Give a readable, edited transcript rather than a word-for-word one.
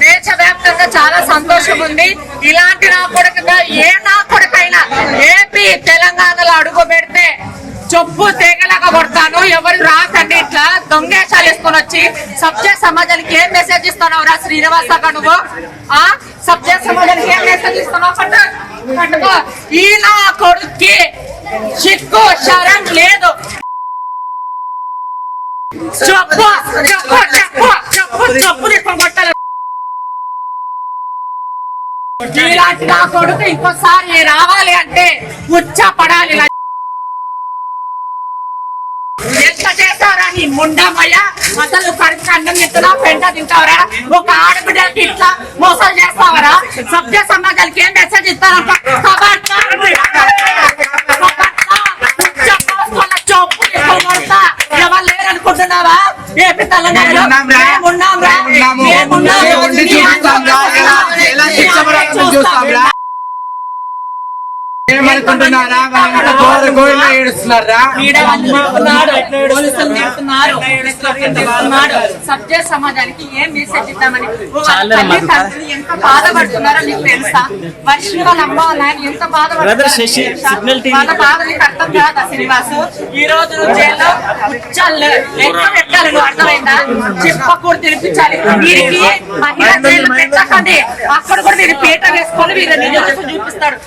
దేశవ్యాప్తంగా చాలా సంతోషం ఉంది. ఇలాంటి నా కొడుకుగా ఏ నా కొడుకైనా ఏపీ తెలంగాణలో అడుగు పెడితే చొప్పు తేగలాగా కొడతాను. ఎవరు రాకండి ఇట్లా దొంగేశాలు వేసుకొని వచ్చి సభ్య సమాజానికి ఏం మెసేజ్ ఇస్తున్నావురా శ్రీనివాస నువ్వు? సభ్య సమాజానికి ఏం మెసేజ్ ఇస్తున్నావు? ఈ నా కొడుక్కి చిక్కు శరం లేదు. చెప్పు చెప్పు చెప్పు చెప్పు చెప్పు తీసుకొని కొట్టాలి. ఇలాంటి నా కొడుకు ఇంకోసారి రావాలి అంటే ఉచ్చ పడాలి. ఎంత చేస్తావరా నీ ముండమయ్య? అసలు కడుపు అన్నం తింటున్నావు, పెంట తింటావరా? ఒక ఆడబిడ్డకి ఇట్లా మోసం చేస్తావరా? సభ్య సమాజానికి ఏం మెసేజ్ ఇస్తారంట? ఎవరు లేరనుకుంటున్నావా? ఏపీ తెలంగాణలో ఏమనుకుంటున్నారా? సభ్య సమాజానికి ఏం మెసేజ్ ఇద్దామని తల్లిదండ్రులు ఎంత బాధపడుతున్నారో నీకు తెలుసా? వర్షం వాళ్ళ అమ్మ వాళ్ళ ఎంత బాధపడుతున్నారు? వాళ్ళ బాధ నీకు అర్థం కాదా శ్రీనివాసు? ఈ రోజు జైల్లో లెక్క పెట్టాలి. నువ్వు అర్థమైందా? చెప్పకూడదు తినిపించాలి. వీరికి మహిళా జైలు పెట్టకండి. అక్కడ కూడా వీరు పీట వేసుకొని వీరు నిజం చూపిస్తాడు.